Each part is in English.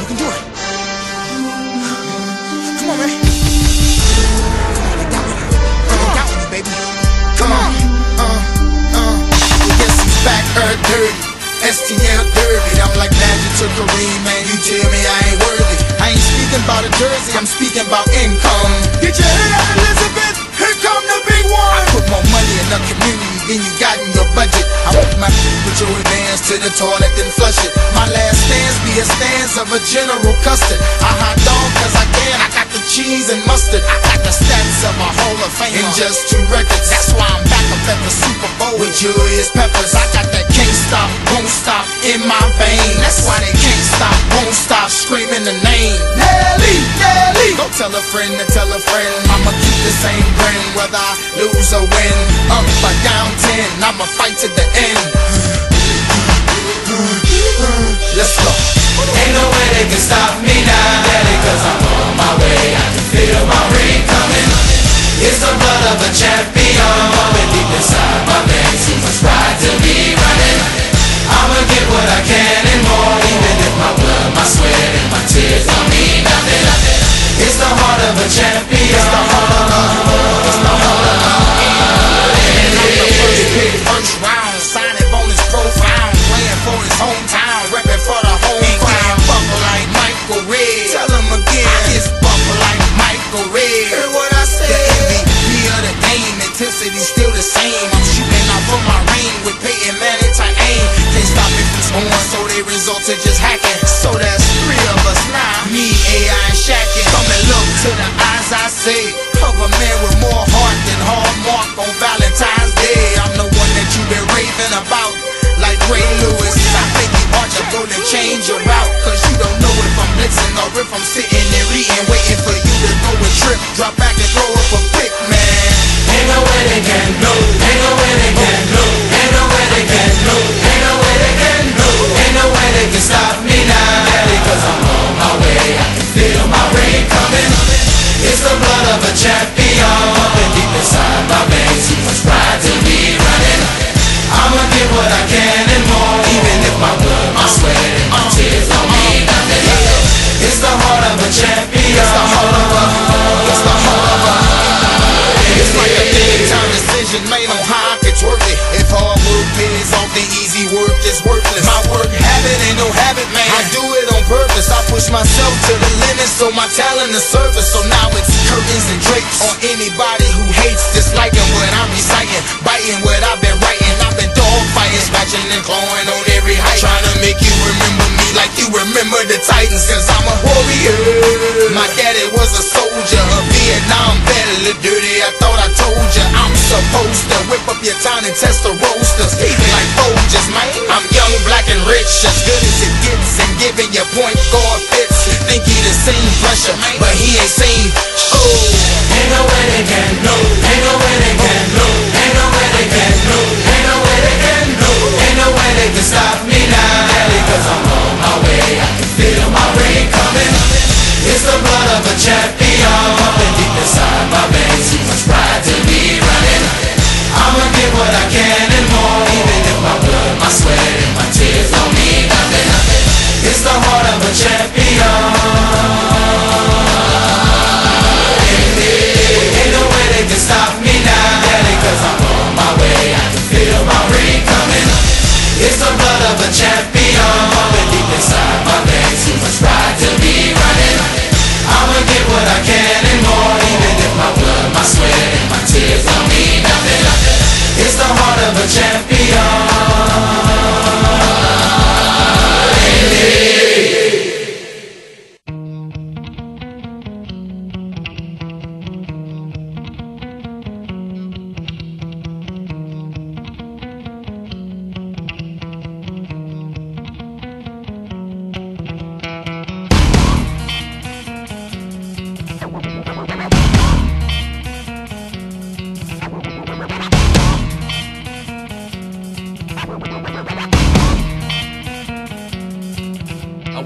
can do it. Come on, man. Come on, got me, baby. Come on. Guess he's back, dirty. STL dirty. I'm like Magic to Kareem, man. You tell me I ain't worthy. I ain't speaking about a jersey, I'm speaking about income. Get your head out, Elizabeth. Here come the big one. I put more money in the community than you got in your budget. I put my put your advance to the toilet, then flush it. My last stance be a stance of a General Custard. I hot dog cause I can. I got the cheese and mustard. I got the stats of a Hall of Fame in just 2 records. That's why I'm back up at the Super Bowl with Julius Peppers. I got that can't stop, won't stop in my vein. That's why they can't stop, won't stop screaming the name. Nelly, Nelly. Go tell a friend to tell a friend. I'ma keep the same grin whether I lose or win. Up or down 10, I'ma fight to the end. Let's go. Ain't no way they can stop me now, Daddy, cause I'm on my way. I can feel my ring coming. It's the blood of a champion bumping deep inside my veins. Too much pride to be running. I'ma get what I can and more, even if my blood, my sweat, and my tears don't mean nothing. It's the heart of a champion. It's the heart of a, it's the heart of a. And I'm the first pick, first round, signing bonus profound, playing for his hometown, repping for the home crowd. Buckle like Michael Red. Tell him again, it's buckle like Michael Red. Hear what I said? The MVP of the game, intensity still the same. I'm shooting out from my ring with Peyton Manning to aim. Can't stop me from scoring, so they result to just hacking. So that's 3 of us now, me, AI, and Shaqin'. Come and look to the eyes I say of a man with more heart than Hallmark on Valentine's Day. I'm the one that you've been raving about, like Ray Lewis. I think you ought to go and change your route, cause you don't know if I'm blitzing or if I'm sitting there eating, waiting for you to go and trip, drop back and throw up a pick, man. Ain't no way they can do. Ain't no way they can do. Ain't no way they can do. Ain't no way they can do. Ain't no way they can stop me now, Daddy, cause I'm on my way. I can feel my ring coming. It's the blood of a champion bumping deep inside my veins. Too much pride to be running. I'ma get what I can and more, even if my blood, my sweat, and my tears don't mean nothing. It's the heart of a champion. It's the heart of a, it's the heart of a. It's like a big time decision made on how I could work it. If hard work pays off, then easy work is worthless. My work habit ain't no habit, man. I do it on purpose. I push myself to the limit, so my talent is surface. So now it's curtains and drapes on anybody who hates, disliking what I'm reciting, biting what I've been writing. I've been dog fighting, scratching and clawing on every height, trying to make you remember me like you remember the Titans. Cause I'm a warrior. My daddy was a soldier, a Vietnam vet, a little dirty. I thought I told ya I'm supposed to whip up your town and test the roasters, even like Folgers, man. I'm young, black, and rich, as good as it gets, and giving your point guard fits. Think he the same pressure, but he ain't seen. Oh, ain't no way they can do. Ain't no way they can do. Ain't no way they can do. Ain't no way they can do. Ain't no way they can stop me now, Daddy, cause I'm on my way. I can feel my ring coming. It's the blood of a champion bumping deep inside my veins. Too much pride to be running. I'ma get what I can and more, even if my blood, my sweat, and my tears don't mean nothing. It's the heart of a champion. Ain't no way they can stop me now, Daddy, cause I'm on my way. I can feel my ring coming. It's the blood of a champion bumping deep inside my veins. Too much pride to be running. I'ma get what I can and more, even if my blood, my sweat, and my tears don't mean nothing. It's the heart of a champion.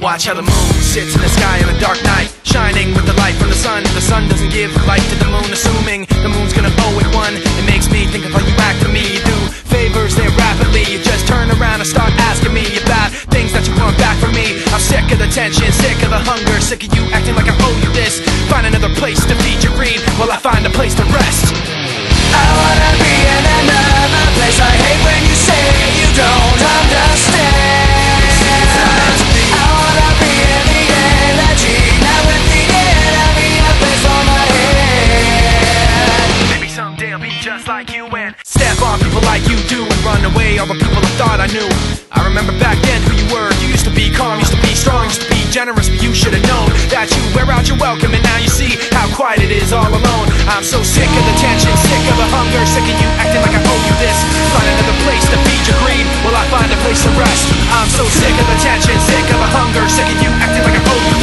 Watch how the moon sits in the sky on a dark night, shining with the light from the sun. The sun doesn't give light to the moon, assuming the moon's gonna owe it one. It makes me think of how you act to me. You do favors there rapidly. You just turn around and start asking me about things that you want back from me. I've sick of the tension, sick of the hunger, sick of you acting like I owe you this. Find another place to feed your greed while I find a place to rest. I wanna be in another place. I hate when you say you don't understand. I wanna be in the energy, not with the enemy, a place for my head. Maybe someday I'll be just like you and step on people like you do and run away all the people I thought I knew. I remember back then who you were. You used to be calm, used to be strong, used to be generous, but you should have known that you wear out your welcome, and now you see how quiet it is all alone. I'm so sick of the tension, sick of the hunger, sick of you acting like I owe you this. Find another place to feed your greed while I find a place to rest. I'm so sick of the tension, sick of the hunger, sick of you acting like I owe you